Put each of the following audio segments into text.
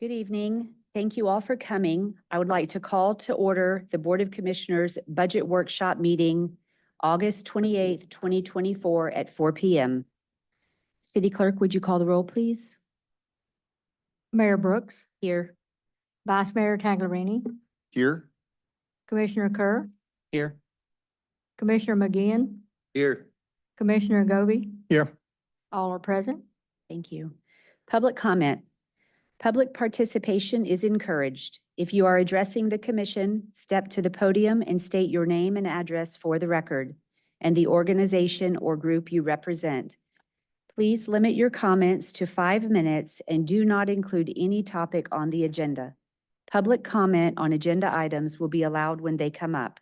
Good evening. Thank you all for coming. I would like to call to order the Board of Commissioners Budget Workshop Meeting, August 28th, 2024 at 4 p.m. City Clerk, would you call the roll, please? Mayor Brooks, Here. Vice Mayor Taglerini, Here. Commissioner Kerr, Here. Commissioner McGinn, Here. Commissioner Govey, Here. all are present. Thank you. Public comment. Public participation is encouraged. If you are addressing the commission, step to the podium and state your name and address for the record and the organization or group you represent. Please limit your comments to 5 minutes and do not include any topic on the agenda. Public comment on agenda items will be allowed when they come up.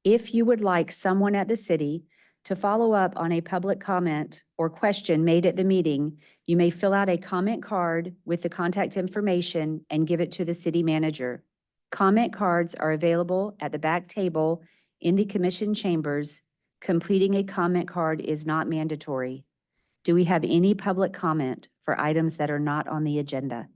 If you would like someone at the city to follow up on a public comment or question made at the meeting, you may fill out a comment card with the contact information and give it to the city manager. Comment cards are available at the back table in the commission chambers. Completing a comment card is not mandatory. Do we have any public comment for items that are not on the agenda?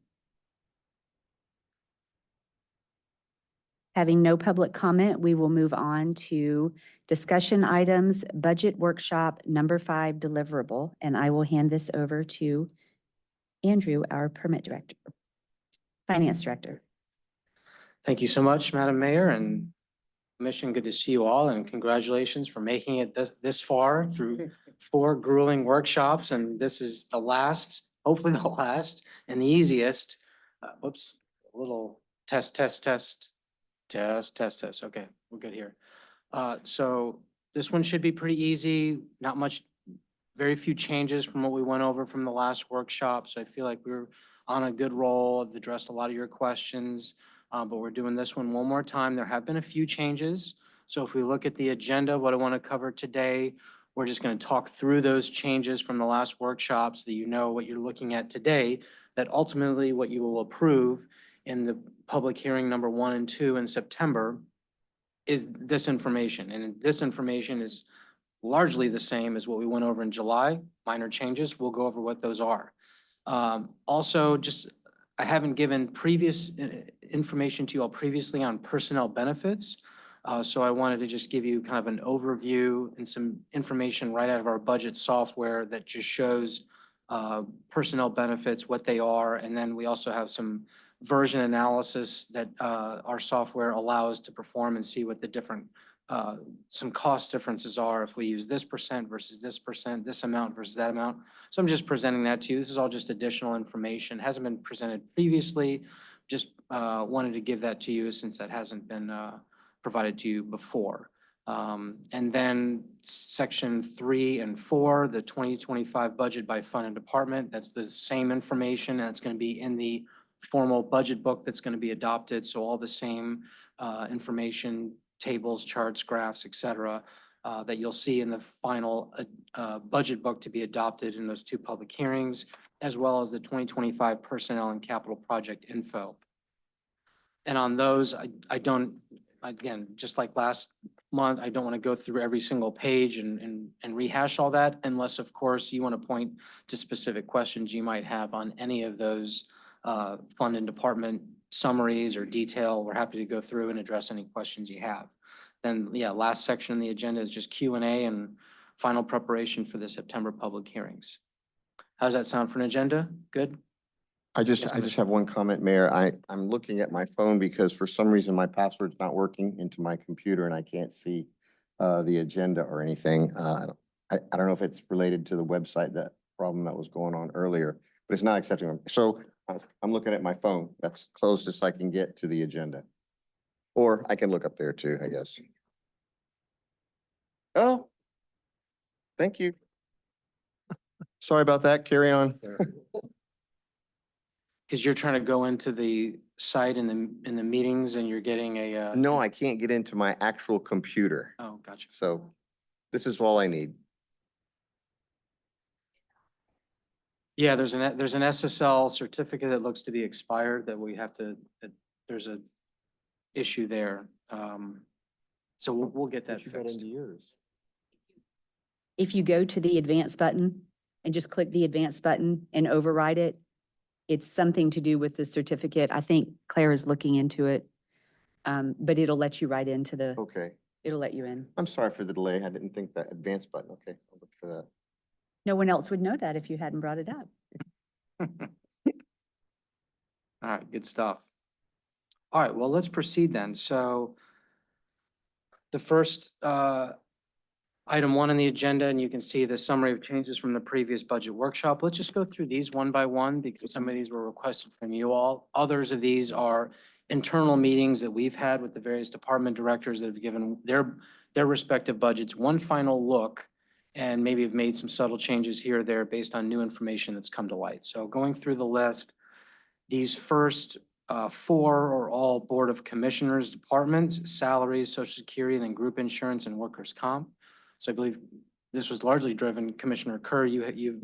Having no public comment, we will move on to discussion items, budget workshop number 5 deliverable, and I will hand this over to Andrew, our permit director, finance director. Thank you so much, Madam Mayor and Commission. Good to see you all, and congratulations for making it this far through 4 grueling workshops. And this is the last, hopefully the last and the easiest. Whoops, a little test. Okay, we're good here. So this one should be pretty easy. Not much, very few changes from what we went over from the last workshop. So I feel like we're on a good roll. I've addressed a lot of your questions. But we're doing this one more time. There have been a few changes. So if we look at the agenda, what I want to cover today, we're just going to talk through those changes from the last workshop so that you know what you're looking at today, that ultimately what you will approve in the public hearing number 1 and 2 in September is this information. And this information is largely the same as what we went over in July. Minor changes, we'll go over what those are. Also, I haven't given previous information to you all previously on personnel benefits. So I wanted to just give you kind of an overview and some information right out of our budget software that just shows personnel benefits, what they are. And then we also have some version analysis that our software allows to perform and see what the different, some cost differences are if we use this percent versus this percent, this amount versus that amount. So I'm just presenting that to you. This is all just additional information. Hasn't been presented previously. Just wanted to give that to you since that hasn't been provided to you before. And then section 3 and 4, the 2025 budget by fund and department, that's the same information. And it's going to be in the formal budget book that's going to be adopted. So all the same information, tables, charts, graphs, et cetera, that you'll see in the final budget book to be adopted in those 2 public hearings, as well as the 2025 personnel and capital project info. And on those, I don't, again, just like last month, I don't want to go through every single page and rehash all that, unless, of course, you want to point to specific questions you might have on any of those fund and department summaries or detail. We're happy to go through and address any questions you have. Then, yeah, last section on the agenda is just Q&A and final preparation for the September public hearings. How's that sound for an agenda? Good? I just have one comment, Mayor. I'm looking at my phone because for some reason my password's not working into my computer and I can't see the agenda or anything. I don't know if it's related to the website, that problem that was going on earlier, but it's not accepting them. So I'm looking at my phone. That's closest I can get to the agenda. Or I can look up there too, I guess. Oh, thank you. Sorry about that. Carry on. Because you're trying to go into the site in the meetings and you're getting a No, I can't get into my actual computer. Oh, gotcha. So this is all I need. Yeah, there's an SSL certificate that looks to be expired that we have to, there's a issue there. So we'll get that fixed. If you go to the advance button and just click the advance button and override it, It's something to do with the certificate. I think Claire is looking into it. But it'll let you right into the, Okay. it'll let you in. I'm sorry for the delay. I didn't think that advance button. Okay, I'll look for that. No one else would know that if you hadn't brought it up. All right, good stuff. All right, well, let's proceed then. So the first item 1 on the agenda, and you can see the summary of changes from the previous budget workshop. Let's just go through these one by one because some of these were requested from you all. Others of these are internal meetings that we've had with the various department directors that have given their respective budgets one final look and maybe have made some subtle changes here or there based on new information that's come to light. So going through the list, these first 4 are all Board of Commissioners departments, salaries, Social Security, and then group insurance and workers' comp. So I believe this was largely driven, Commissioner Kerr, you've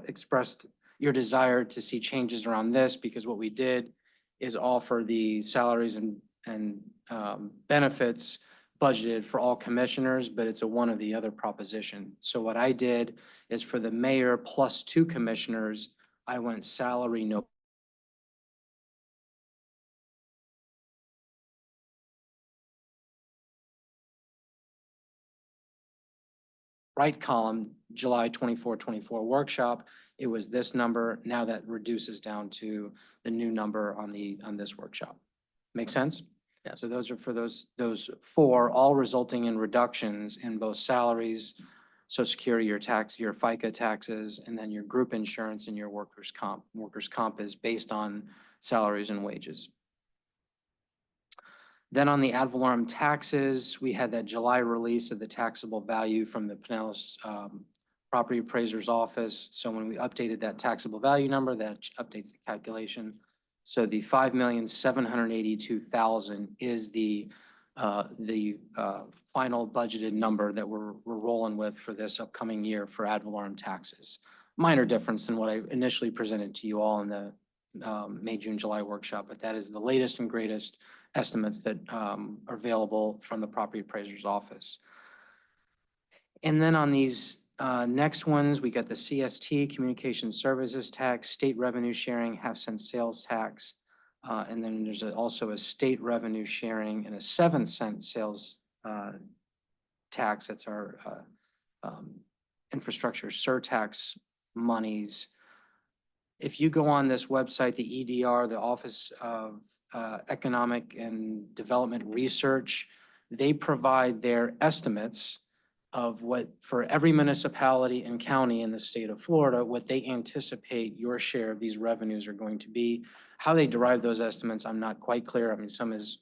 expressed your desire to see changes around this because what we did is offer the salaries and benefits budgeted for all commissioners, but it's a one or the other proposition. So what I did is for the mayor plus 2 commissioners, I went salary, no. Right column, July 24 workshop, it was this number. Now that reduces down to the new number on this workshop. Make sense? Yeah. So those are for those 4, all resulting in reductions in both salaries, Social Security, your FICA taxes, and then your group insurance and your workers' comp. Workers' comp is based on salaries and wages. Then on the ad valorem taxes, we had that July release of the taxable value from the Pinellas Property Appraiser's Office. So when we updated that taxable value number, that updates the calculation. So the $5,782,000 is the final budgeted number that we're rolling with for this upcoming year for ad valorem taxes. Minor difference than what I initially presented to you all in the May, June, July workshop, but that is the latest and greatest estimates that are available from the property appraiser's office. And then on these next ones, we got the CST, Communication Services Tax, State Revenue Sharing, half-cent sales tax. And then there's also a state revenue sharing and a 7-cent sales tax. That's our infrastructure surtax monies. If you go on this website, the EDR, the Office of Economic and Development Research, they provide their estimates of what, for every municipality and county in the state of Florida, what they anticipate your share of these revenues are going to be. How they derive those estimates, I'm not quite clear. I mean, some is,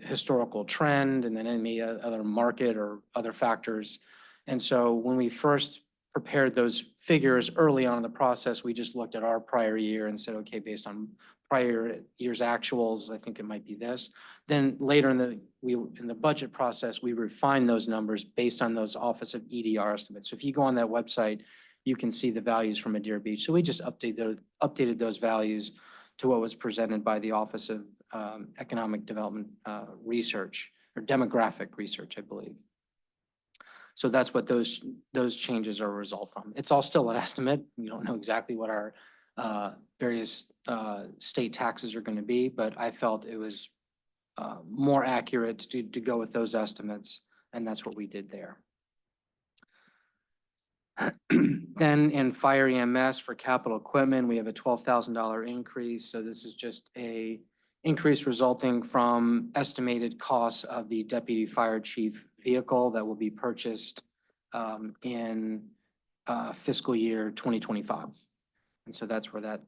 historical trend, and then any other market or other factors. And so when we first prepared those figures early on in the process, we just looked at our prior year and said, okay, based on prior year's actuals, I think it might be this. Then later in the budget process, we refined those numbers based on those Office of EDR estimates. So if you go on that website, you can see the values from Madeira Beach. So we just updated those values to what was presented by the Office of Economic Development Research, or Demographic Research, I believe. So that's what those changes are a result from. It's all still an estimate. We don't know exactly what our various state taxes are going to be, but I felt it was more accurate to go with those estimates, and that's what we did there. Then in fire EMS for capital equipment, we have a $12,000 increase. So this is just a increase resulting from estimated costs of the deputy fire chief vehicle that will be purchased in fiscal year 2025. And so that's where that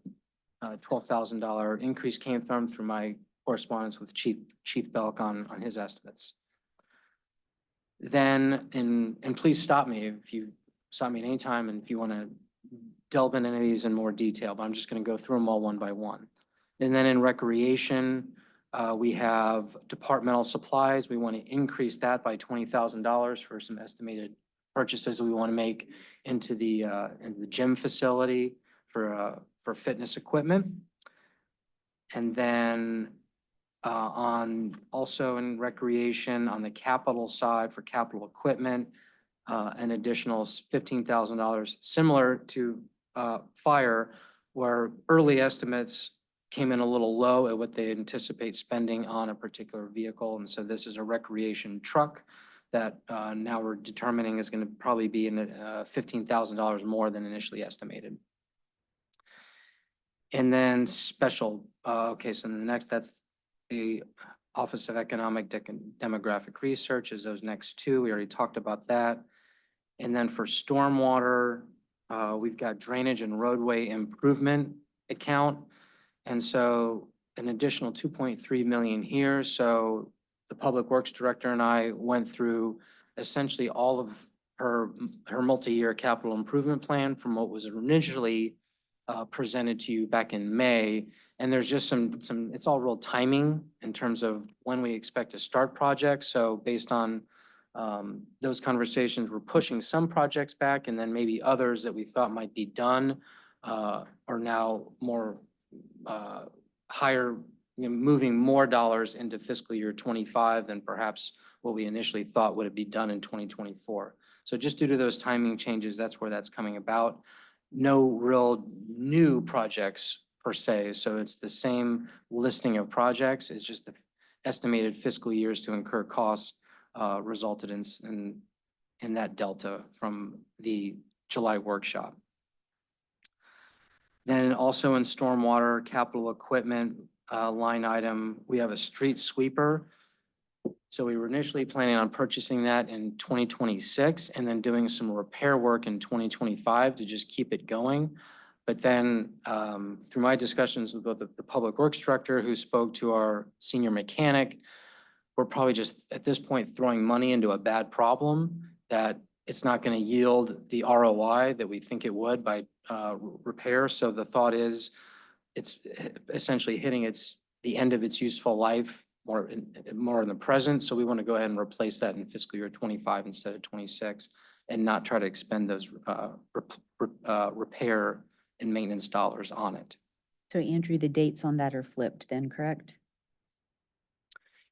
$12,000 increase came from through my correspondence with Chief Belk on his estimates. Then, and please stop me if you stop me at any time and if you want to delve into any of these in more detail, but I'm just going to go through them all one by one. And then in recreation, we have departmental supplies. We want to increase that by $20,000 for some estimated purchases we want to make into the gym facility for fitness equipment. And then also in recreation, on the capital side for capital equipment, an additional $15,000, similar to fire, where early estimates came in a little low at what they anticipate spending on a particular vehicle. And so this is a recreation truck that now we're determining is going to probably be in $15,000 more than initially estimated. And then special, okay, so the next, that's the Office of Economic Demographic Research is those next two. We already talked about that. And then for stormwater, we've got drainage and roadway improvement account. And so an additional 2.3 million here. So the Public Works Director and I went through essentially all of her multi-year capital improvement plan from what was initially presented to you back in May. And there's just some, it's all real timing in terms of when we expect to start projects. So based on those conversations, we're pushing some projects back, and then maybe others that we thought might be done are now more higher, moving more dollars into fiscal year 25 than perhaps what we initially thought would be done in 2024. So just due to those timing changes, that's where that's coming about. No real new projects per se. So it's the same listing of projects. It's just the estimated fiscal years to incur costs resulted in that delta from the July workshop. Then also in stormwater capital equipment line item, we have a street sweeper. So we were initially planning on purchasing that in 2026 and then doing some repair work in 2025 to just keep it going. But then through my discussions with both the Public Works Director who spoke to our senior mechanic, we're probably just at this point throwing money into a bad problem that it's not going to yield the ROI that we think it would by repair. So the thought is it's essentially hitting the end of its useful life more in the present. So we want to go ahead and replace that in fiscal year 25 instead of 26 and not try to expend those repair and maintenance dollars on it. So Andrew, the dates on that are flipped then, correct?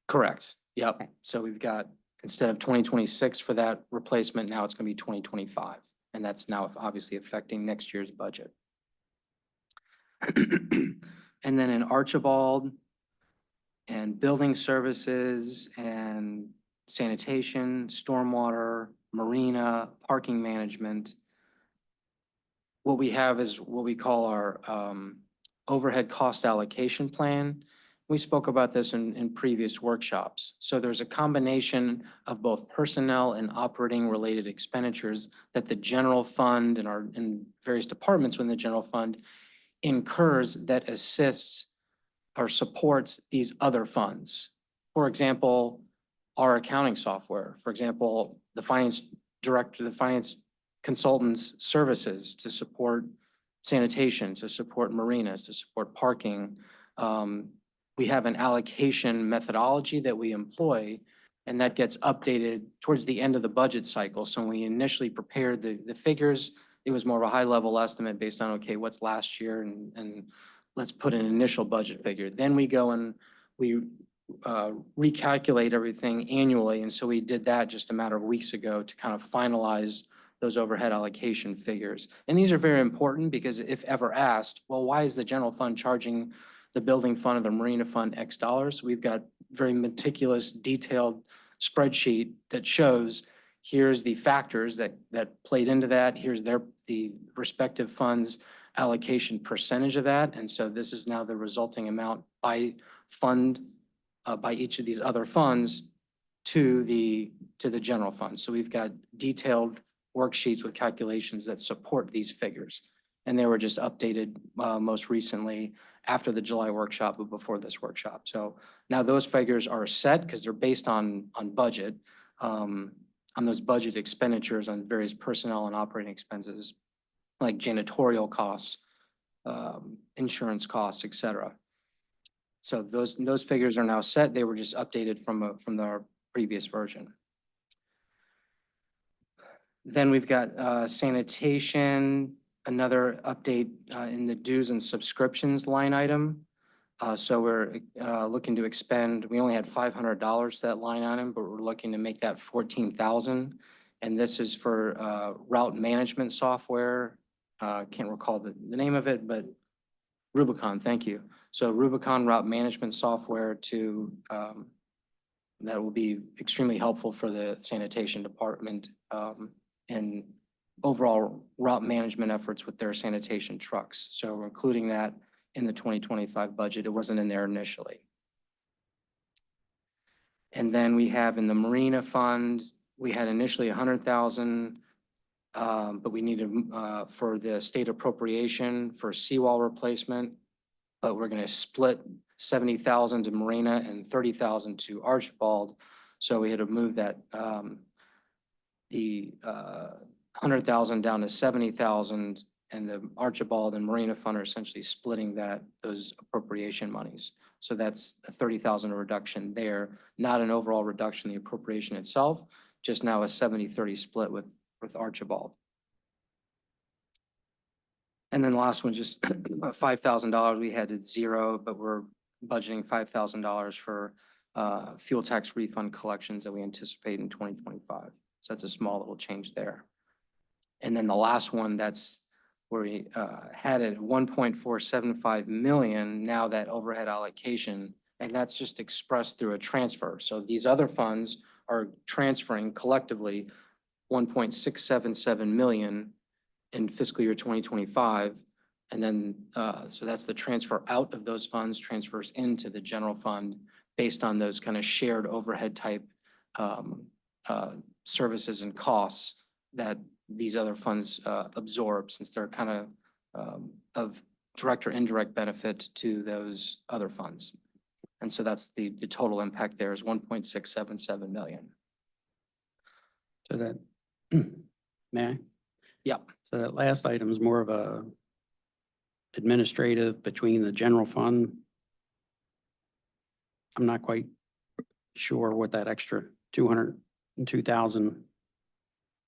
Correct. Yep. Okay. So we've got, instead of 2026 for that replacement, now it's going to be 2025. And that's now obviously affecting next year's budget. And then in Archibald and building services and sanitation, stormwater, marina, parking management, what we have is what we call our overhead cost allocation plan. We spoke about this in previous workshops. So there's a combination of both personnel and operating related expenditures that the general fund and various departments within the general fund incurs that assists or supports these other funds. For example, our accounting software, for example, the finance director, the finance consultants services to support sanitation, to support marinas, to support parking. We have an allocation methodology that we employ, and that gets updated towards the end of the budget cycle. So when we initially prepared the figures, it was more of a high level estimate based on, okay, what's last year and let's put an initial budget figure. Then we go and we recalculate everything annually. And so we did that just a matter of weeks ago to kind of finalize those overhead allocation figures. And these are very important because if ever asked, well, why is the general fund charging the building fund or the marina fund X dollars? We've got very meticulous, detailed spreadsheet that shows here's the factors that played into that. Here's the respective funds allocation percentage of that. And so this is now the resulting amount by fund, by each of these other funds to the general fund. So we've got detailed worksheets with calculations that support these figures. And they were just updated most recently after the July workshop, but before this workshop. So now those figures are set because they're based on budget, on those budget expenditures on various personnel and operating expenses, like janitorial costs, insurance costs, et cetera. So those figures are now set. They were just updated from our previous version. Then we've got sanitation, another update in the dues and subscriptions line item. So we're looking to expend, we only had $500 to that line item, but we're looking to make that 14,000. And this is for route management software. Can't recall the name of it, but Rubicon, thank you. So Rubicon route management software to, that will be extremely helpful for the sanitation department, and overall route management efforts with their sanitation trucks. So we're including that in the 2025 budget. It wasn't in there initially. And then we have in the Marina Fund, we had initially 100,000, but we needed, for the state appropriation for seawall replacement. But we're gonna split 70,000 to Marina and 30,000 to Archibald. So we had to move that, the 100,000 down to 70,000, and the Archibald and Marina Fund are essentially splitting those appropriation monies. So that's a 30,000 reduction there, not an overall reduction in the appropriation itself, just now a 70-30 split with Archibald. And then the last one, just $5,000. We had it zero, but we're budgeting $5,000 for fuel tax refund collections that we anticipate in 2025. So that's a small little change there. And then the last one, that's where we had it at 1.475 million, now that overhead allocation, and that's just expressed through a transfer. So these other funds are transferring collectively 1.677 million in fiscal year 2025. And then, so that's the transfer out of those funds, transfers into the general fund based on those kind of shared overhead type services and costs that these other funds absorb, since they're kind of direct or indirect benefit to those other funds. And so that's the total impact there is 1.677 million. So that, may I? Yeah. So that last item is more of a administrative between the general fund. I'm not quite sure what that extra 202,000,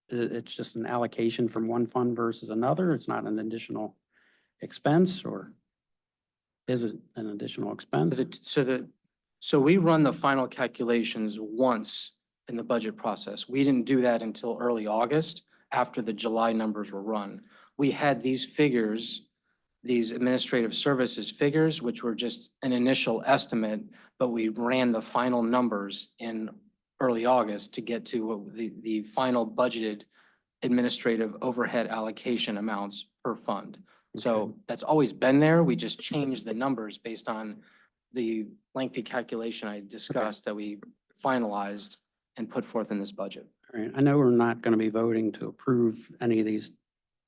it's just an allocation from one fund versus another. It's not an additional expense, or is it an additional expense? So we run the final calculations once in the budget process. We didn't do that until early August, after the July numbers were run. We had these figures, these administrative services figures, which were just an initial estimate, but we ran the final numbers in early August to get to what the final budgeted administrative overhead allocation amounts per fund. So Okay. that's always been there. We just changed the numbers based on the lengthy calculation I discussed that we finalized and put forth in this budget. All right, I know we're not going to be voting to approve any of these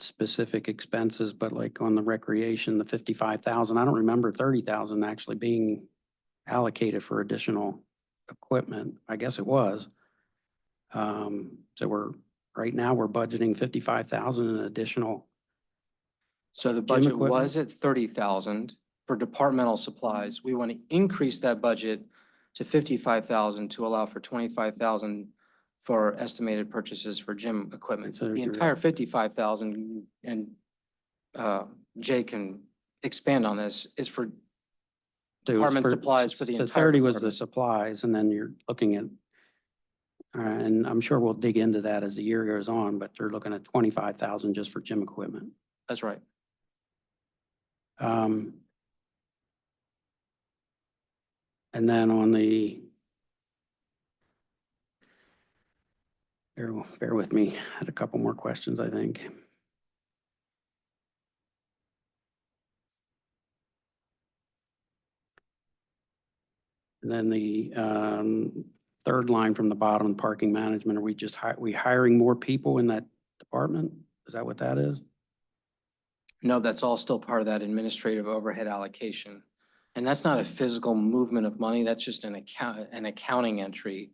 specific expenses, but like on the recreation, the 55,000, I don't remember 30,000 actually being allocated for additional equipment. I guess it was. So right now we're budgeting 55,000 in additional. So the budget equipment? was at 30,000 for departmental supplies. We want to increase that budget to 55,000 to allow for 25,000 for estimated purchases for gym equipment. So The you're- entire 55,000, and Jay can expand on this, is for So department for- supplies for the The entire 30 was the department. supplies, and then you're looking at, and I'm sure we'll dig into that as the year goes on, but they're looking at 25,000 just for gym equipment. That's right. And then on the, bear with me, I had a couple more questions, I think. And then the third line from the bottom, parking management, are we just we hiring more people in that department? Is that what that is? No, that's all still part of that administrative overhead allocation. And that's not a physical movement of money. That's just an accounting entry,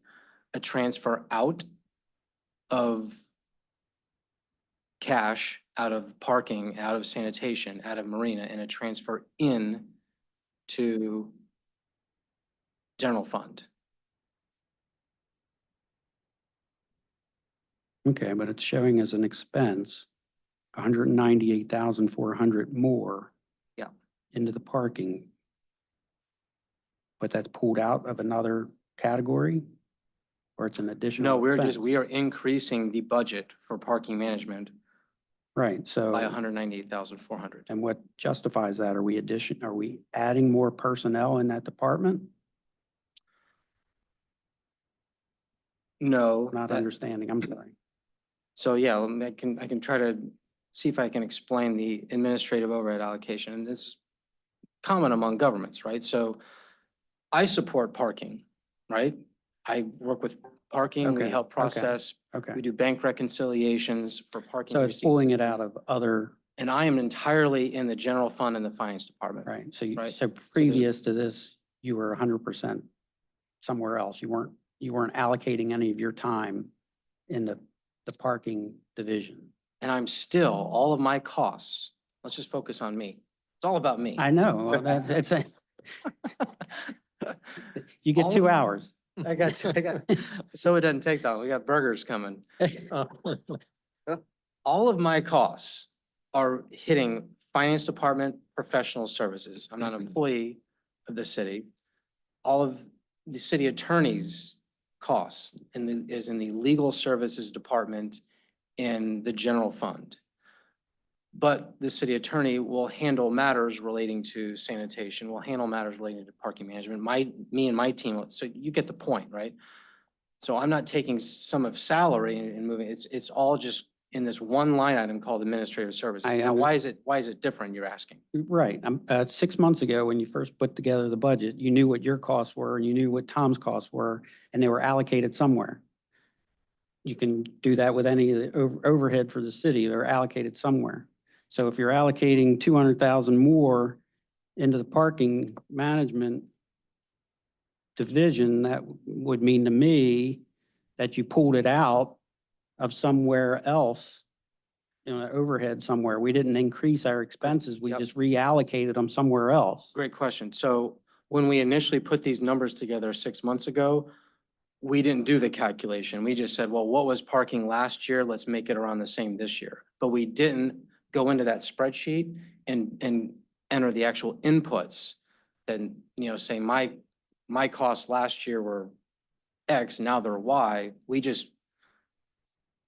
a transfer out of cash, out of parking, out of sanitation, out of marina, and a transfer in to general fund. Okay, but it's showing as an expense, 198,400 more. Yeah. Into the parking. But that's pulled out of another category? Or it's an additional No, expense? we are increasing the budget for parking management Right, so. by 198,400. And what justifies that? Are we adding more personnel in that department? No. Not that- understanding, I'm sorry. So yeah, I can try to see if I can explain the administrative overhead allocation, and this is common among governments, right? So I support parking, right? I work with parking, we Okay, help okay. process, Okay, we do bank reconciliations for parking so it's receipts. pulling it out of other, And I am entirely in the general fund in the finance department. right, so Right. so previous to this, you were 100% somewhere else. You weren't allocating any of your time in the parking division. And I'm still, all of my costs, let's just focus on me. It's all about me. I know, well, it's a, you get All 2 of- hours. So it doesn't take that long. We got burgers coming. All of my costs are hitting finance department, professional services. I'm not an employee of the city. All of the city attorney's costs is in the legal services department in the general fund. But the city attorney will handle matters relating to sanitation, will handle matters relating to parking management. Me and my team, so you get the point, right? So I'm not taking some of salary and moving, it's all just in this one line item called administrative services. I Now, under- why is it different, you're asking? Right, 6 months ago, when you first put together the budget, you knew what your costs were and you knew what Tom's costs were, and they were allocated somewhere. You can do that with any of the overhead for the city, they're allocated somewhere. So if you're allocating 200,000 more into the parking management division, that would mean to me that you pulled it out of somewhere else, overhead somewhere. We didn't increase our expenses, we Yep. just reallocated them somewhere else. Great question. So when we initially put these numbers together 6 months ago, we didn't do the calculation. We just said, well, what was parking last year? Let's make it around the same this year. But we didn't go into that spreadsheet and enter the actual inputs. Then, say my costs last year were X, now they're Y. We just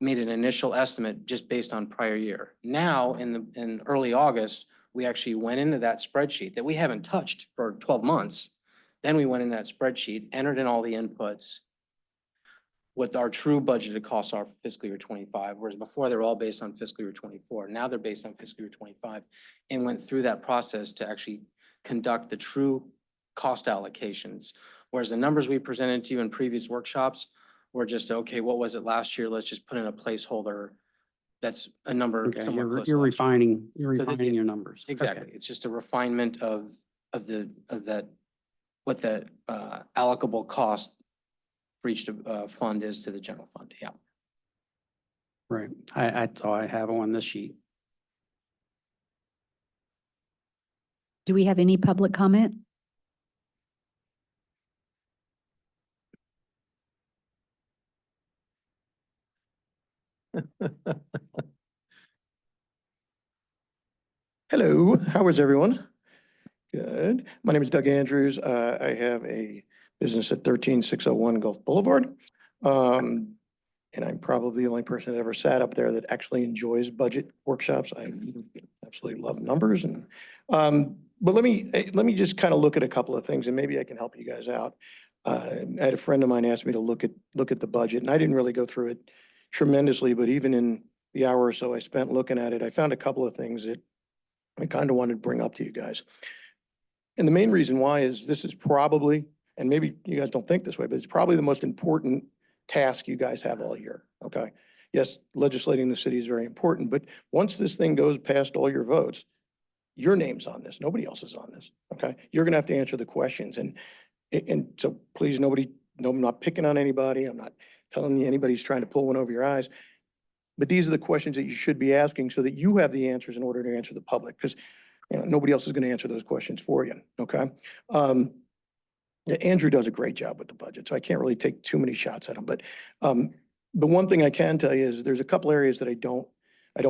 made an initial estimate just based on prior year. Now, in early August, we actually went into that spreadsheet that we haven't touched for 12 months. Then we went in that spreadsheet, entered in all the inputs, what our true budgeted costs are for fiscal year 25, whereas before they were all based on fiscal year 24. Now they're based on fiscal year 25, and went through that process to actually conduct the true cost allocations. Whereas the numbers we presented to you in previous workshops were just, okay, what was it last year? Let's just put in a placeholder. That's a number Okay, somewhat close to you're last year. refining, So this- your numbers. Okay. Exactly. It's just a refinement of that, what the allocable cost for each fund is to the general fund. Yeah. Right, I thought I have on this sheet. Do we have any public comment? Hello, how is everyone? Good. My name is Doug Andrews. I have a business at 13601 Gulf Boulevard. And I'm probably the only person that ever sat up there that actually enjoys budget workshops. I absolutely love numbers and, but let me just kind of look at a couple of things and maybe I can help you guys out. I had a friend of mine ask me to look at the budget and I didn't really go through it tremendously, but even in the hour or so I spent looking at it, I found a couple of things that I kind of wanted to bring up to you guys. And the main reason why is this is probably, and maybe you guys don't think this way, but it's probably the most important task you guys have all year, okay? Yes, legislating the city is very important, but once this thing goes past all your votes, your name's on this, nobody else is on this, okay? You're gonna have to answer the questions and so please, no, I'm not picking on anybody. I'm not telling you anybody's trying to pull one over your eyes. But these are the questions that you should be asking so that you have the answers in order to answer the public, because nobody else is going to answer those questions for you, okay? Andrew does a great job with the budget, so I can't really take too many shots at him. But the one thing I can tell you is there's a couple areas that I don't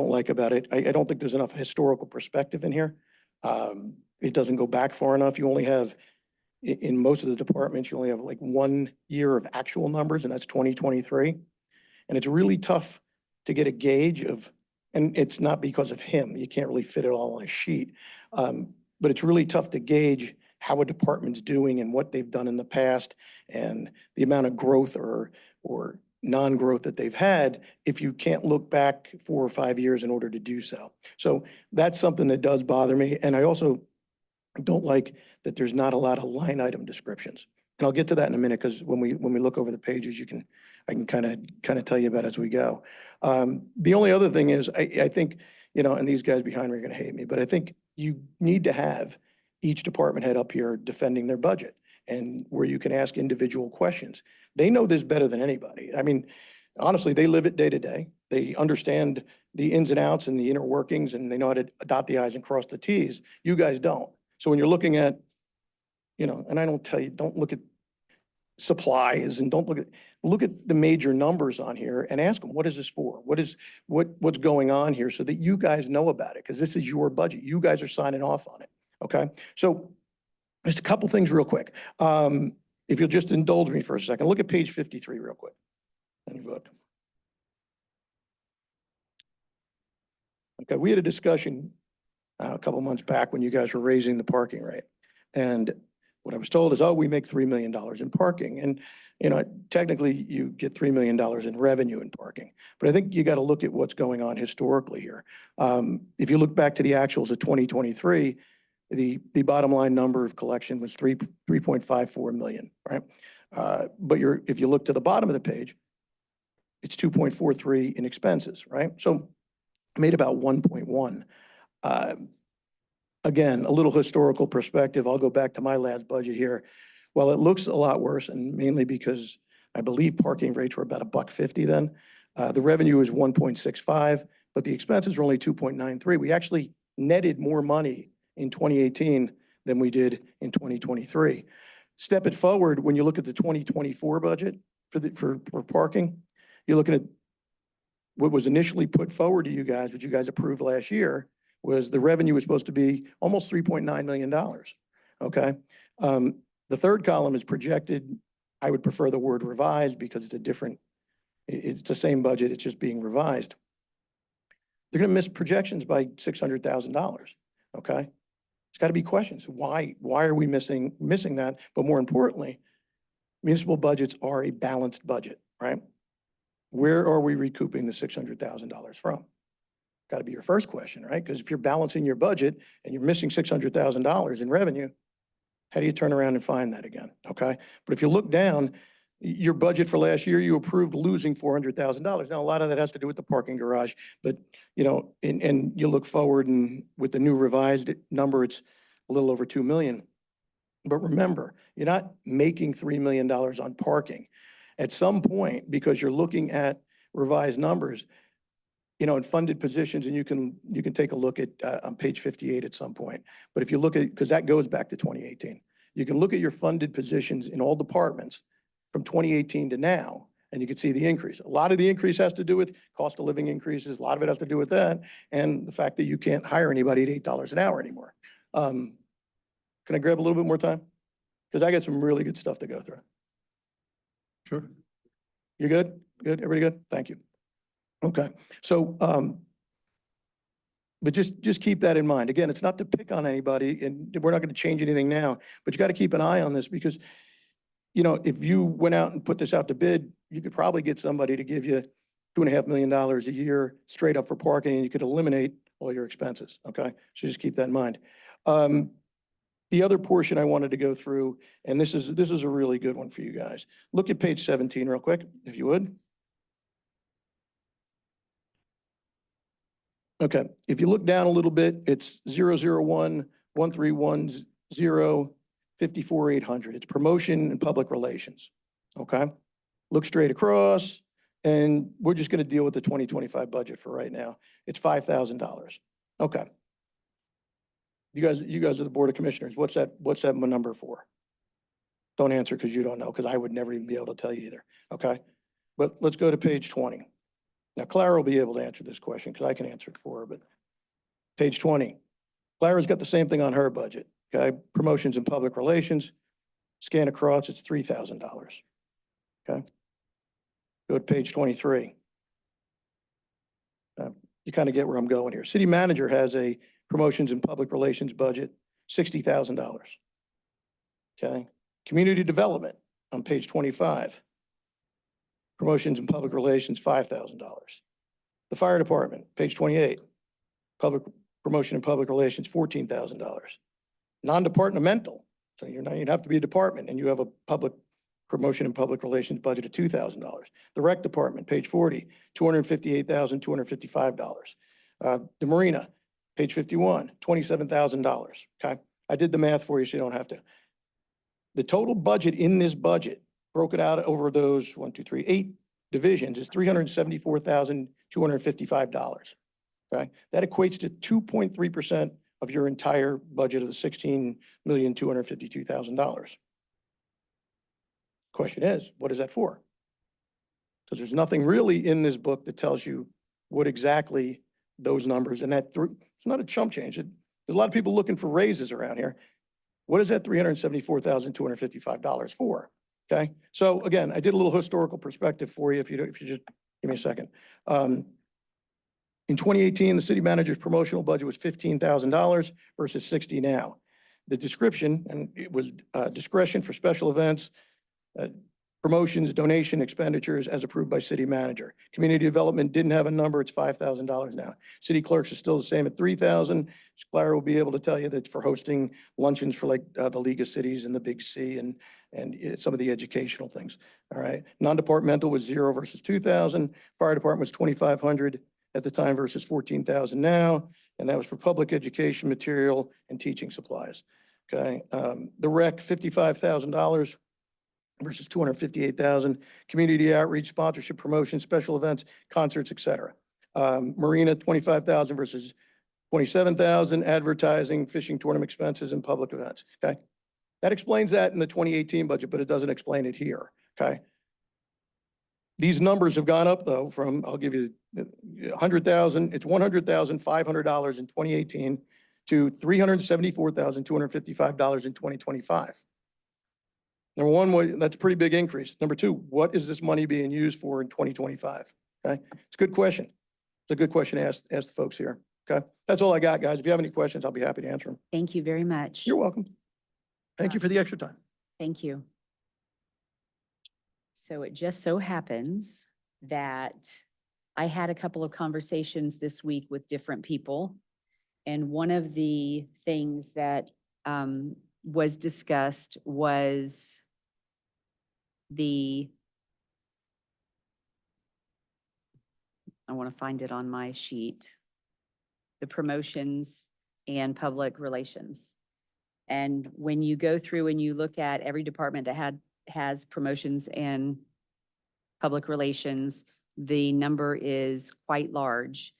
like about it. I don't think there's enough historical perspective in here. It doesn't go back far enough. You only have, in most of the departments, you only have like 1 year of actual numbers, and that's 2023. And it's really tough to get a gauge of And it's not because of him. You can't really fit it all on a sheet. But it's really tough to gauge how a department's doing and what they've done in the past and the amount of growth or non-growth that they've had if you can't look back 4 or 5 years in order to do so. So that's something that does bother me. And I also don't like that there's not a lot of line item descriptions. And I'll get to that in a minute, because when we look over the pages, I can kind of tell you about as we go. The only other thing is, I think, and these guys behind me are going to hate me, but I think you need to have each department head up here defending their budget and where you can ask individual questions. They know this better than anybody. I mean, honestly, they live it day to day. They understand the ins and outs and the inner workings, and they know how to dot the i's and cross the t's. You guys don't. So when you're looking at, and I don't tell you, don't look at supplies and don't look at the major numbers on here and ask them, what is this for? What's going on here, so that you guys know about it? Because this is your budget. You guys are signing off on it. Okay. So just a couple things real quick. If you'll just indulge me for a second, look at page 53 real quick. And look. Okay. We had a discussion a couple months back when you guys were raising the parking rate. And what I was told is, oh, we make $3 million in parking. And, technically you get $3 million in revenue in parking. But I think you got to look at what's going on historically here. If you look back to the actuals of 2023, the bottom line number of collection was 3.54 million, right? But if you look to the bottom of the page, it's 2.43 in expenses, right? So made about 1.1. Again, a little historical perspective. I'll go back to my last budget here. Well, it looks a lot worse, and mainly because I believe parking rates were about $1.50 then. The revenue is 1.65, but the expenses were only 2.93. We actually netted more money in 2018 than we did in 2023. Step it forward, when you look at the 2024 budget for parking, you're looking at what was initially put forward to you guys, which you guys approved last year, was the revenue was supposed to be almost $3.9 million. Okay. The third column is projected. I would prefer the word revised because it's the same budget. It's just being revised. They're going to miss projections by $600,000. Okay. It's got to be questions. Why are we missing that? But more importantly, municipal budgets are a balanced budget, right? Where are we recouping the $600,000 from? Got to be your first question, right? Because if you're balancing your budget and you're missing $600,000 in revenue, how do you turn around and find that again? Okay. But if you look down, your budget for last year, you approved losing $400,000. Now, a lot of that has to do with the parking garage, but and you look forward, and with the new revised number, it's a little over 2 million. But remember, you're not making $3 million on parking. At some point, because you're looking at revised numbers, in funded positions, and you can take a look at on page 58 at some point. But if you look at, because that goes back to 2018, you can look at your funded positions in all departments from 2018 to now, and you can see the increase. A lot of the increase has to do with cost of living increases. A lot of it has to do with that, and the fact that you can't hire anybody at $8 an hour anymore. Can I grab a little bit more time? Because I got some really good stuff to go through. Sure. You good? Good? Everybody good? Thank you. Okay. So, but just keep that in mind. Again, it's not to pick on anybody, and we're not going to change anything now, but you got to keep an eye on this, because, if you went out and put this out to bid, you could probably get somebody to give you $2.5 million a year straight up for parking, and you could eliminate all your expenses. Okay. So just keep that in mind. The other portion I wanted to go through, and this is a really good one for you guys. Look at page 17 real quick, if you would. Okay, if you look down a little bit, it's 001-1310-54,800. It's promotion and public relations. Okay, look straight across, and we're just going to deal with the 2025 budget for right now. It's $5,000. Okay. You guys are the Board of Commissioners. What's that number for? Don't answer because you don't know, because I would never even be able to tell you either. Okay, but let's go to page 20. Now, Clara will be able to answer this question because I can answer it for her, but page 20. Clara's got the same thing on her budget, okay? Promotions and public relations, scan across, it's $3,000, okay? Go to page 23. you kind of get where I'm going here. City manager has a promotions and public relations budget, $60,000. Okay, community development on page 25. Promotions and public relations, $5,000. The fire department, page 28, public promotion and public relations, $14,000. Non-departmental, so you'd have to be a department and you have a public promotion and public relations budget of $2,000. The rec department, page 40, $258,255. The marina, page 51, $27,000. Okay, I did the math for you, so you don't have to. The total budget in this budget, broke it out over those 8 divisions, is $374,255. Okay, that equates to 2.3% of your entire budget of the $16,252,000. Question is, what is that for? Because there's nothing really in this book that tells you what exactly those numbers, and it's not a chump change. There's a lot of people looking for raises around here. What is that $374,255 for? Okay, so again, I did a little historical perspective for you if you just give me a second. In 2018, the city manager's promotional budget was $15,000 versus 60 now. The description, and it was discretion for special events, promotions, donation expenditures as approved by city manager. Community development didn't have a number, it's $5,000 now. City clerks is still the same at $3,000. Clara will be able to tell you that for hosting luncheons for like the League of Cities and the Big C and some of the educational things. All right. Non-departmental was 0 versus 2,000. Fire department was 2,500 at the time versus 14,000 now. And that was for public education material and teaching supplies. Okay. The rec, $55,000 versus 258,000. Community outreach, sponsorship, promotion, special events, concerts, etc. Marina, 25,000 versus 27,000. Advertising, fishing tournament expenses, and public events. Okay, that explains that in the 2018 budget, but it doesn't explain it here. Okay, these numbers have gone up though from, I'll give you 100,000. It's $100,500 in 2018 to $374,255 in 2025. Number one, that's a pretty big increase. Number two, what is this money being used for in 2025? Okay, it's a good question. It's a good question to ask the folks here. Okay, that's all I got, guys. If you have any questions, I'll be happy to answer them. Thank you very much. You're welcome. Thank you for the extra time. Thank you. So it just so happens that I had a couple of conversations this week with different people. And one of the things that was discussed was I want to find it on my sheet, the promotions and public relations. And when you go through and you look at every department that has promotions and public relations, the number is quite large.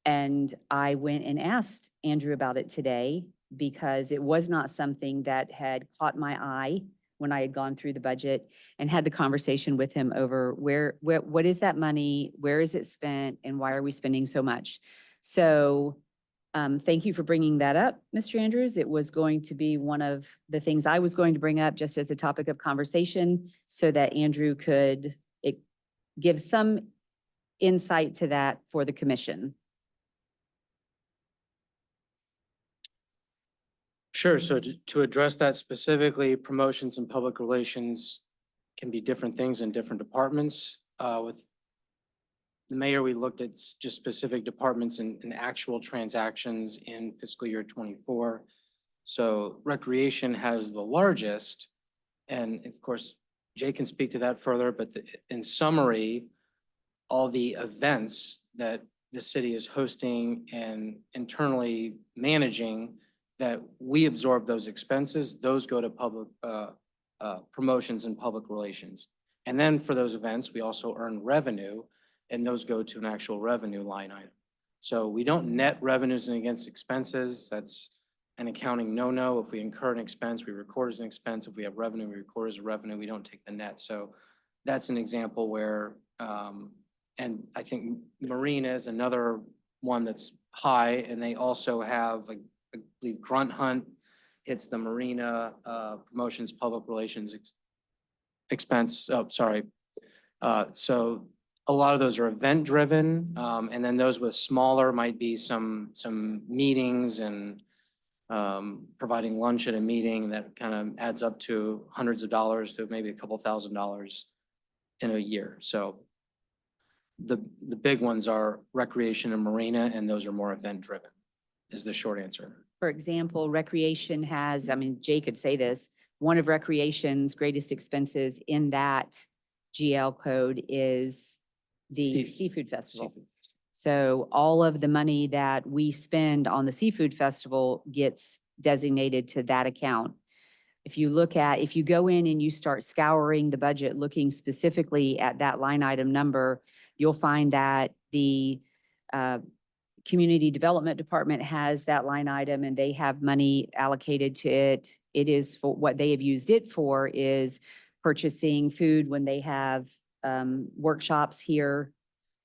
And I went and asked Andrew about it today because it was not something that had caught my eye when I had gone through the budget and had the conversation with him over what is that money, where is it spent, and why are we spending so much? So thank you for bringing that up, Mr. Andrews. It was going to be one of the things I was going to bring up just as a topic of conversation so that Andrew could give some insight to that for the commission. Sure. So to address that specifically, promotions and public relations can be different things in different departments. With the mayor, we looked at just specific departments and actual transactions in fiscal year 24. So recreation has the largest, and of course, Jay can speak to that further, but in summary, all the events that the city is hosting and internally managing, that we absorb those expenses, those go to public promotions and public relations. And then for those events, we also earn revenue, and those go to an actual revenue line item. So we don't net revenues against expenses. That's an accounting no-no. If we incur an expense, we record as an expense. If we have revenue, we record as a revenue. We don't take the net. So that's an example where, and I think Marina is another one that's high, and they also have, I believe, Grunt Hunt hits the Marina promotions, public relations expense. Oh, sorry. So a lot of those are event driven. And then those with smaller might be some meetings and providing lunch at a meeting that kind of adds up to hundreds of dollars to maybe a couple $1,000s in a year. So the big ones are recreation and marina, and those are more event driven, is the short answer. For example, recreation has, I mean, Jay could say this, one of recreation's greatest expenses in that GL code is the seafood festival. Seafood. So all of the money that we spend on the seafood festival gets designated to that account. If you go in and you start scouring the budget, looking specifically at that line item number, you'll find that the Community Development Department has that line item and they have money allocated to it. It is for, what they have used it for is purchasing food when they have workshops here,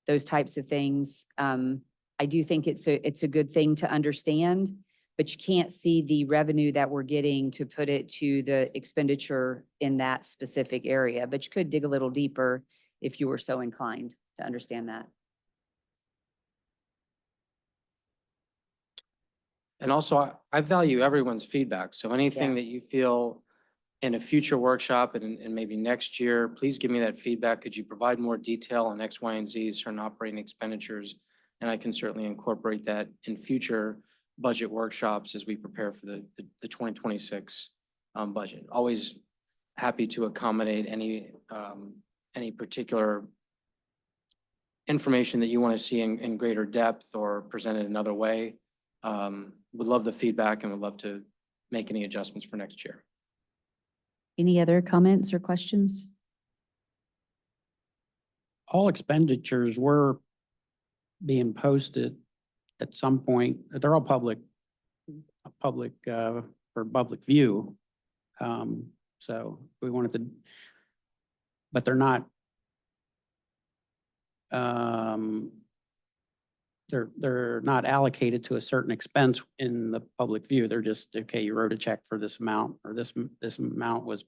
those types of things. I do think it's a good thing to understand, but you can't see the revenue that we're getting to put it to the expenditure in that specific area. But you could dig a little deeper if you were so inclined to understand that. And also, I value everyone's feedback. So anything Yeah. that you feel in a future workshop and maybe next year, please give me that feedback. Could you provide more detail on X, Y, and Z, certain operating expenditures? And I can certainly incorporate that in future budget workshops as we prepare for the 2026 budget. Always happy to accommodate any particular information that you want to see in greater depth or presented another way. Would love the feedback and would love to make any adjustments for next year. Any other comments or questions? All expenditures were being posted at some point. They're all public for public view. So we wanted to, but they're not, they're not allocated to a certain expense in the public view. They're just, okay, you wrote a check for this amount, or this amount was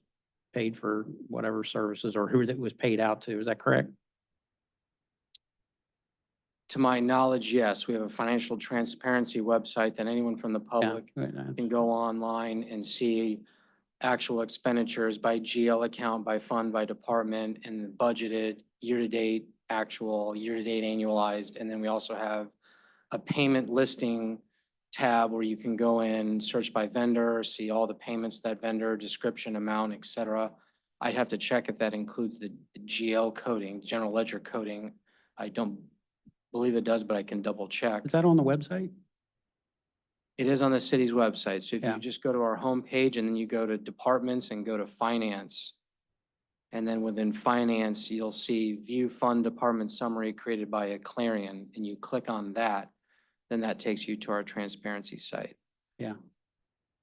paid for whatever services or who it was paid out to. Is that correct? To my knowledge, yes, we have a financial transparency website that anyone from the public Yeah. can go online and see actual expenditures by GL account, by fund, by department, and budgeted year-to-date, actual, year-to-date annualized. And then we also have a payment listing tab where you can go in, search by vendor, see all the payments that vendor, description, amount, et cetera. I'd have to check if that includes the GL coding, general ledger coding. I don't believe it does, but I can double check. Is that on the website? It is on the city's website. So if Yeah. you just go to our homepage and then you go to departments and go to finance, and then within finance, you'll see view fund department summary created by a Clarion, and you click on that, then that takes you to our transparency site. Yeah.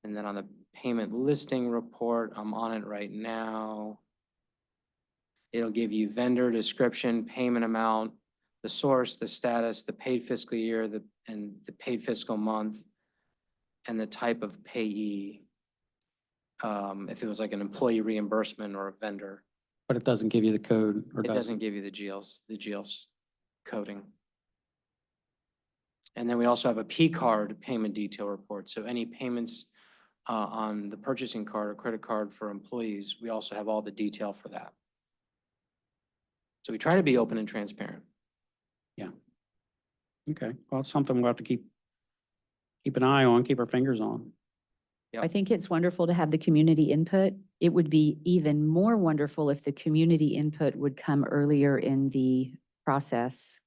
And then on the payment listing report, I'm on it right now. It'll give you vendor description, payment amount, the source, the status, the paid fiscal year, and the paid fiscal month, and the type of payee. If it was like an employee reimbursement or a vendor, But it doesn't give you the code, or it does doesn't give you the GL's coding. And then we also have a P card payment detail report. So any payments on the purchasing card or credit card for employees, we also have all the detail for that. So we try to be open and transparent. Okay, well, it's something we'll have to keep an eye on, keep our fingers on. Yep. I think it's wonderful to have the community input. It would be even more wonderful if the community input would come earlier in the process.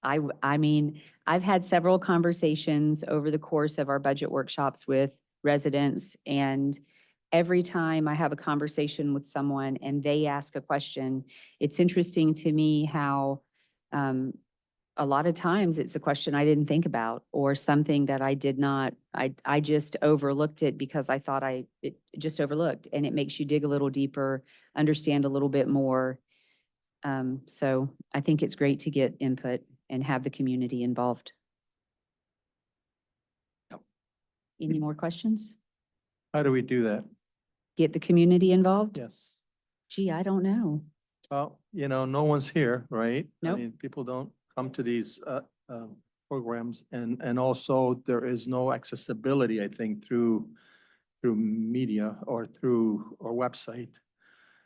I mean, I've had several conversations over the course of our budget workshops with residents, and every time I have a conversation with someone and they ask a question, it's interesting to me how a lot of times it's a question I didn't think about, or something that I did not, I just overlooked it because I thought it just overlooked, and it makes you dig a little deeper, understand a little bit more. So I think it's great to get input and have the community involved. Yep. Any more questions? How do we do that? Get the community involved? Yes. Gee, I don't know. Well, no one's here, right? Nope. I mean, people don't come to these programs, and also there is no accessibility, I think, through media or through our website.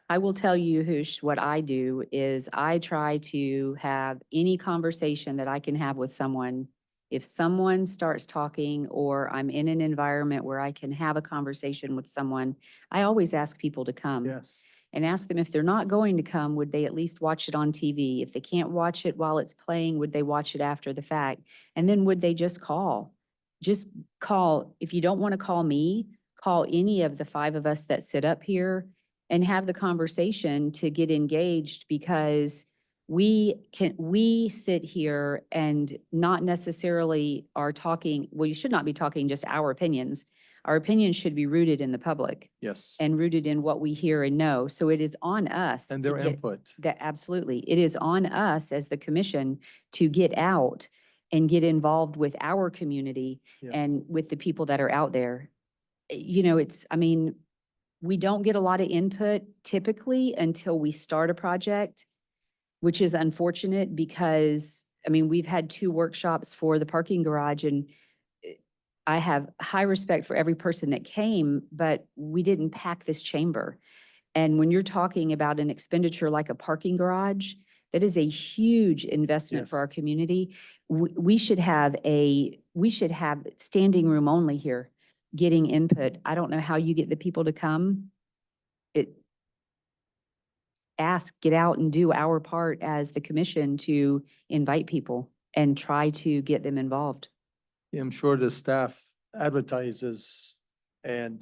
I will tell you, Hoosh, what I do is I try to have any conversation that I can have with someone. If someone starts talking or I'm in an environment where I can have a conversation with someone, I always ask people to come. Yes. And ask them if they're not going to come, would they at least watch it on TV? If they can't watch it while it's playing, would they watch it after the fact? And then would they just call? Just call. If you don't want to call me, call any of the five of us that sit up here and have the conversation to get engaged, because we sit here and not necessarily are talking, well, you should not be talking just our opinions. Our opinions should be rooted in the public Yes. and rooted in what we hear and know. So it is on us. And to their get- input. That absolutely. It is on us as the commission to get out and get involved with our community Yes. and with the people that are out there. I mean, we don't get a lot of input typically until we start a project, which is unfortunate because, I mean, we've had 2 workshops for the parking garage, and I have high respect for every person that came, but we didn't pack this chamber. And when you're talking about an expenditure like a parking garage, that is a huge investment for Yes. our community. We should have standing room only here, getting input. I don't know how you get the people to come. Get out and do our part as the commission to invite people and try to get them involved. I'm sure the staff advertises and,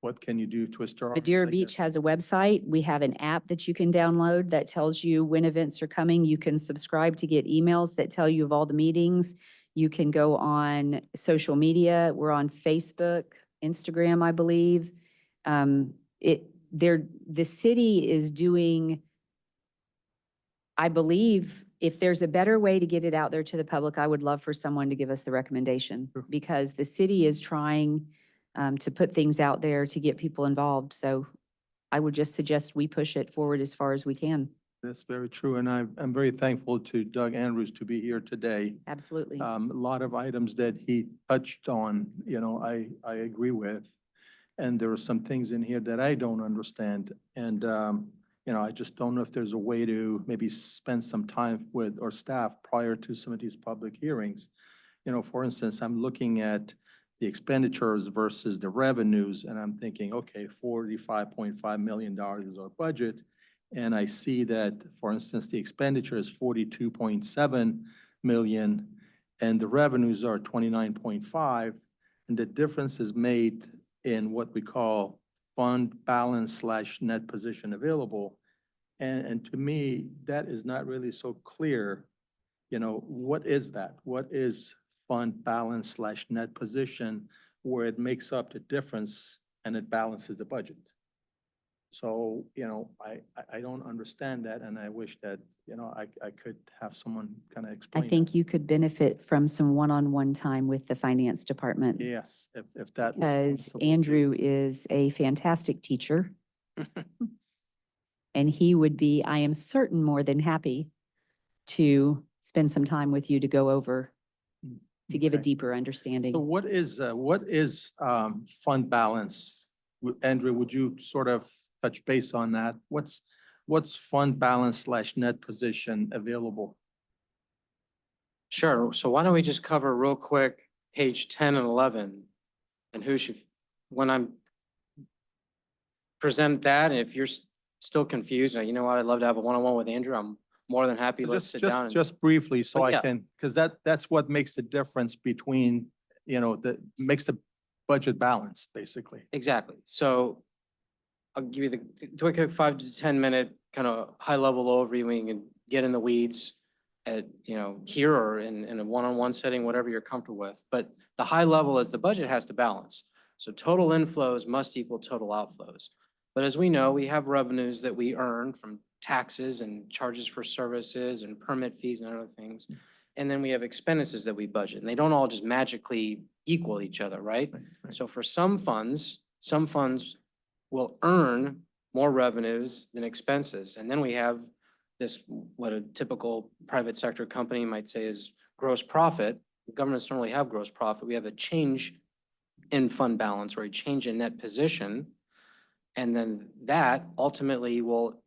what can you do, twist our arms? Madeira I Beach guess. has a website. We have an app that you can download that tells you when events are coming. You can subscribe to get emails that tell you of all the meetings. You can go on social media. We're on Facebook, Instagram, I believe. The city is doing, I believe, if there's a better way to get it out there to the public, I would love for someone to give us the recommendation. Sure. Because the city is trying to put things out there to get people involved. So I would just suggest we push it forward as far as we can. That's very true. And I'm very thankful to Doug Andrews to be here today. Absolutely. A lot of items that he touched on, I agree with. And there are some things in here that I don't understand. And, I just don't know if there's a way to maybe spend some time with our staff prior to some of these public hearings. For instance, I'm looking at the expenditures versus the revenues, and I'm thinking, okay, $45.5 million is our budget. And I see that, for instance, the expenditure is 42.7 million and the revenues are 29.5. And the difference is made in what we call fund balance / net position available. And to me, that is not really so clear. What is that? What is fund balance / net position where it makes up the difference and it balances the budget? So, I don't understand that, and I wish that, I could have someone kind of I explain think that. you could benefit from some one-on-one time with the finance department. Yes, if that. was Because possible, too. Andrew is a fantastic teacher. And he would be, I am certain, more than happy to spend some time with you to go over, to give a Okay. deeper So understanding. what is fund balance? Andrew, would you sort of touch base on that? What's fund balance / net position available? Sure. So why don't we just cover real quick, page 10 and 11? And who should, when I'm present that, and if you're still confused, you know what, I'd love to have a one-on-one with Andrew. I'm more than happy. Let's sit down. and- Just briefly, so But I yeah. can, because that's what makes the difference between, that makes the budget balance, basically. Exactly. So I'll give you do a quick 5 to 10 minute kind of high level overview. We can get in the weeds at, here or in a one-on-one setting, whatever you're comfortable with. But the high level is the budget has to balance. So total inflows must equal total outflows. But as we know, we have revenues that we earn from taxes and charges for services and permit fees and other things. And then we have expenses that we budget, and they don't all just magically equal each other, right? Right, right. So for some funds will earn more revenues than expenses. And then we have this, what a typical private sector company might say is gross profit. Governments don't really have gross profit. We have a change in fund balance or a change in net position. And then that ultimately will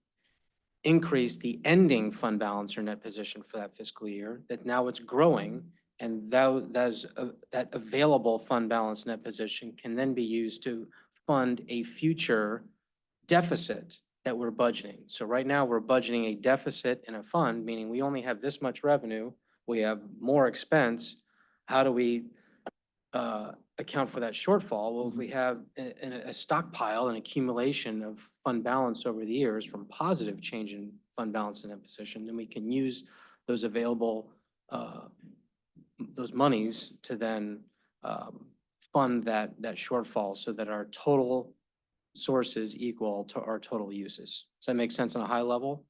increase the ending fund balance or net position for that fiscal year, that now it's growing. And that available fund balance net position can then be used to fund a future deficit that we're budgeting. So right now, we're budgeting a deficit in a fund, meaning we only have this much revenue, we have more expense. How do we account for that shortfall? Well, if we have a stockpile, an accumulation of fund balance over the years from positive change in fund balance and net position, then we can use those available, those monies to then fund that shortfall so that our total sources equal to our total uses. Does that make sense on a high level?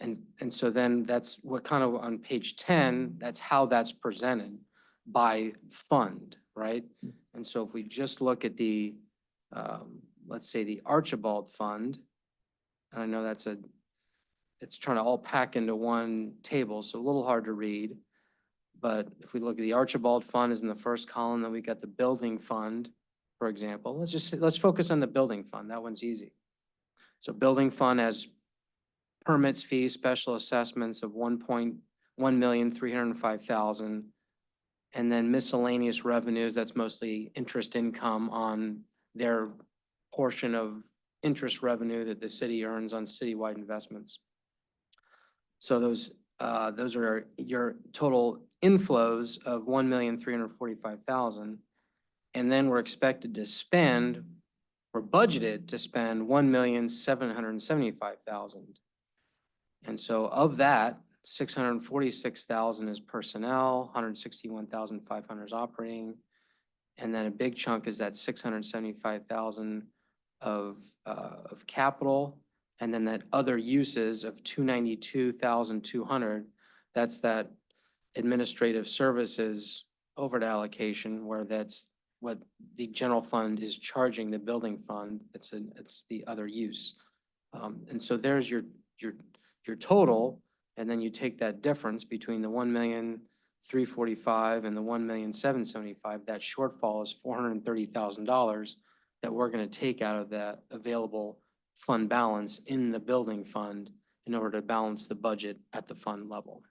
And so then that's what kind of on page 10, that's how that's presented by fund, right? And so if we just look at the, let's say the Archibald Fund, and I know it's trying to all pack into one table, so a little hard to read. But if we look at the Archibald Fund is in the first column, then we got the Building Fund, for example. Let's focus on the Building Fund. That one's easy. So Building Fund has permits, fees, special assessments of $1,305,000. And then miscellaneous revenues, that's mostly interest income on their portion of interest revenue that the city earns on citywide investments. So those are your total inflows of $1,345,000. And then we're expected to spend, we're budgeted to spend $1,775,000. And so of that, $646,000 is personnel, $161,500 is operating, and then a big chunk is that $675,000 of capital, and then that other uses of $292,200. That's that administrative services overhead allocation, where that's what the general fund is charging the building fund. It's the other use, and so there's your total. And then you take that difference between the $1,345,000 and the $1,775,000. That shortfall is $430,000 that we're going to take out of that available fund balance in the building fund in order to balance the budget at the fund level.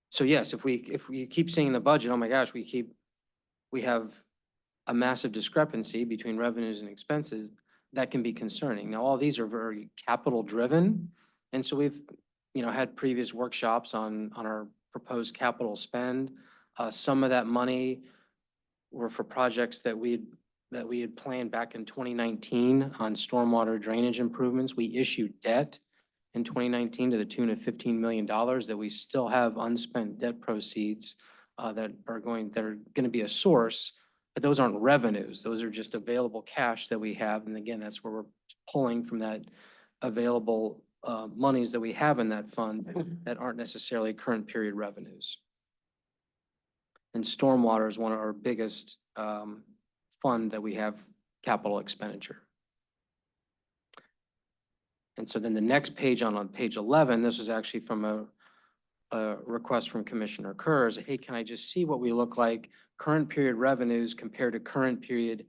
So yes, if we keep seeing the budget, oh my gosh, we have a massive discrepancy between revenues and expenses. That can be concerning. Now, all these are very capital driven. And so we've, had previous workshops on our proposed capital spend. Some of that money were for projects that we had planned back in 2019 on stormwater drainage improvements. We issued debt in 2019 to the tune of $15 million that we still have unspent debt proceeds that are going to be a source. But those aren't revenues. Those are just available cash that we have. And again, that's where we're pulling from that available monies that we have in that fund that aren't necessarily current period revenues. And stormwater is one of our biggest fund that we have capital expenditure. And so then the next page on page 11, this was actually from a request from Commissioner Kerr. Hey, can I just see what we look like current period revenues compared to current period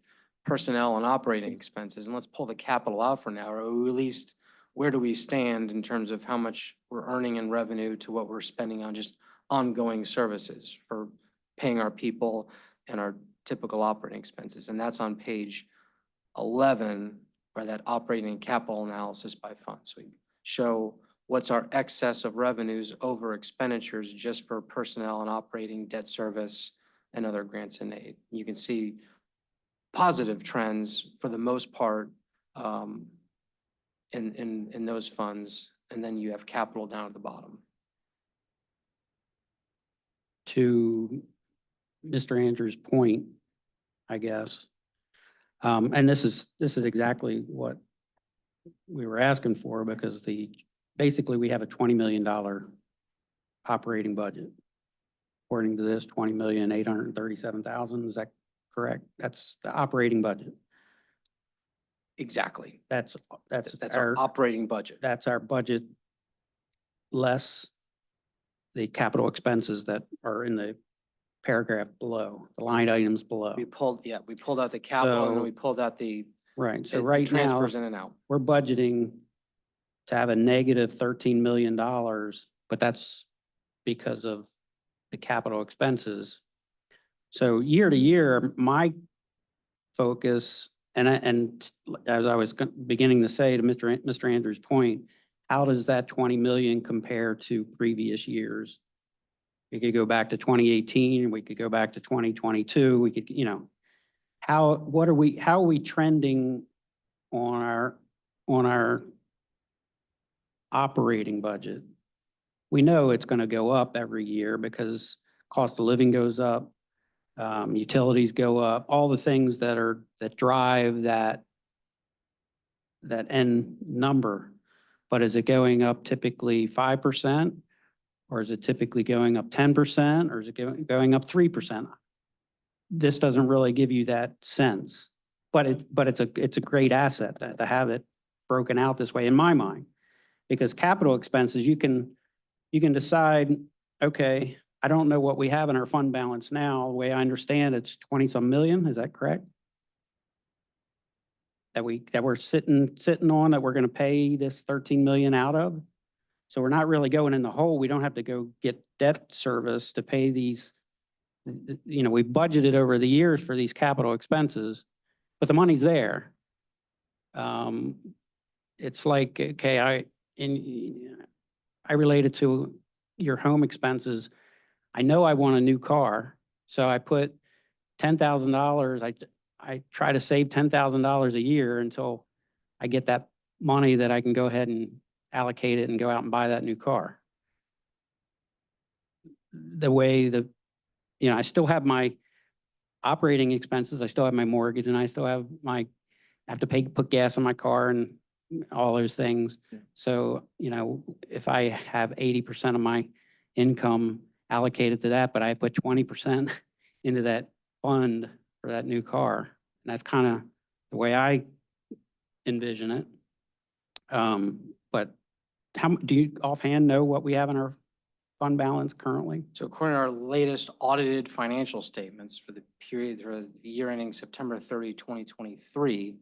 personnel and operating expenses? And let's pull the capital out for now, or at least where do we stand in terms of how much we're earning in revenue to what we're spending on just ongoing services for paying our people and our typical operating expenses. And that's on page 11, where that operating and capital analysis by fund. So we show what's our excess of revenues over expenditures just for personnel and operating, debt service, and other grants and aid. You can see positive trends for the most part in those funds, and then you have capital down at the bottom. To Mr. Andrews' point, I guess, and this is exactly what we were asking for, because basically we have a $20 million operating budget. According to this, $20,837,000, is that correct? That's the operating budget. Exactly. That's That's our operating budget. that's our budget less the capital expenses that are in the paragraph below, the line items below. We pulled out the capital and then So- we pulled out the Right, so the right now, transfers in and out. we're budgeting to have a negative $13 million, but that's because of the capital expenses. So year to year, my focus, and as I was beginning to say to Mr. Andrews' point, how does that 20 million compare to previous years? We could go back to 2018, we could go back to 2022, we could, how are we trending on our operating budget? We know it's going to go up every year because cost of living goes up, utilities go up, all the things that drive that end number. But is it going up typically 5%? Or is it typically going up 10%? Or is it going up 3%? This doesn't really give you that sense, but it's a great asset to have it broken out this way in my mind. Because capital expenses, you can decide, okay, I don't know what we have in our fund balance now. The way I understand it's 20-some million, is that correct? That we're sitting on, that we're gonna pay this 13 million out of? So we're not really going in the hole. We don't have to go get debt service to pay these. We budgeted over the years for these capital expenses, but the money's there. It's like, okay, I relate it to your home expenses. I know I want a new car, so I put $10,000. I try to save $10,000 a year until I get that money that I can go ahead and allocate it and go out and buy that new car. The way I still have my operating expenses, I still have my mortgage, and I still have I have to put gas in my car and all those things. Yeah. So, if I have 80% of my income allocated to that, but I put 20% into that fund for that new car, and that's kind of the way I envision it. But do you offhand know what we have in our fund balance currently? So according to our latest audited financial statements for the period for the year ending September 30, 2023,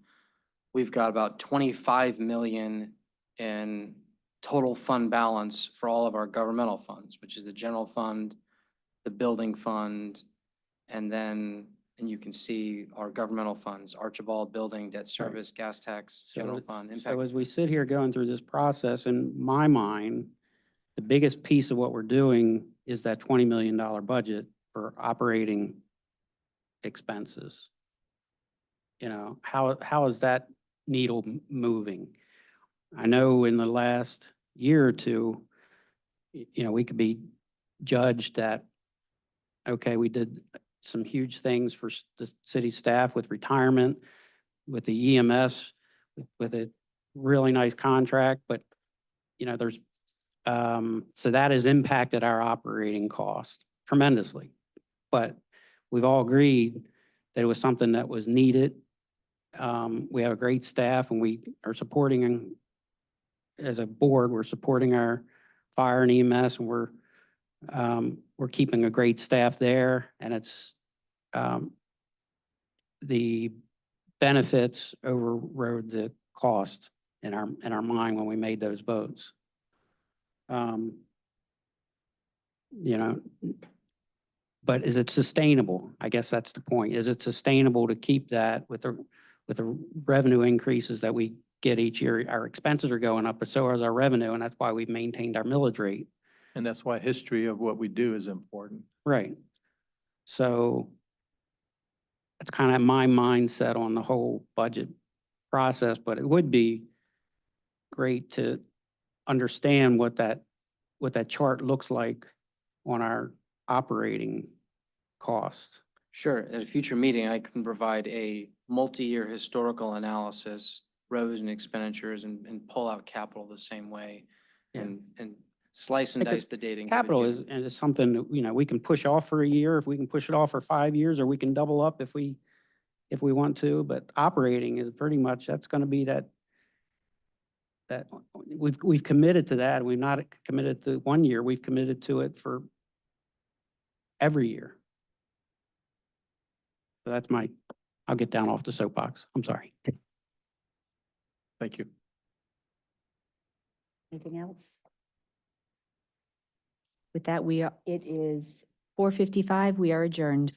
we've got about 25 million in total fund balance for all of our governmental funds, which is the general fund, the building fund, and you can see our governmental funds, Archibald Building, Debt Service, Gas Tax, General Fund, Impact. So as we sit here going through this process, in my mind, the biggest piece of what we're doing is that $20 million budget for operating expenses. How is that needle moving? I know in the last year or two, we could be judged that, okay, we did some huge things for the city staff with retirement, with the EMS, with a really nice contract, but, there's, so that has impacted our operating cost tremendously. But we've all agreed that it was something that was needed. We have a great staff, and we are supporting, as a board, we're supporting our fire and EMS, and we're keeping a great staff there, and it's the benefits overrode the cost in our mind when we made those votes. But is it sustainable? I guess that's the point. Is it sustainable to keep that with the revenue increases that we get each year? Our expenses are going up, but so is our revenue, and that's why we've maintained our millage rate. And that's why history of what we do is important. Right. So that's kind of my mindset on the whole budget process, but it would be great to understand what that chart looks like on our operating cost. Sure. At a future meeting, I can provide a multi-year historical analysis, revenues and expenditures, and pull out capital the same way, Yeah. and slice and Because dice the data. and give it Capital to you. is something that, we can push off for a year, if we can push it off for 5 years, or we can double up if we if we want to, but operating is pretty much, that's gonna be that we've committed to that. We've not committed to 1 year, we've committed to it for every year. So that's I'll get down off the soapbox. I'm sorry. Thank you. Anything else? With that, it is 4:55. We are adjourned.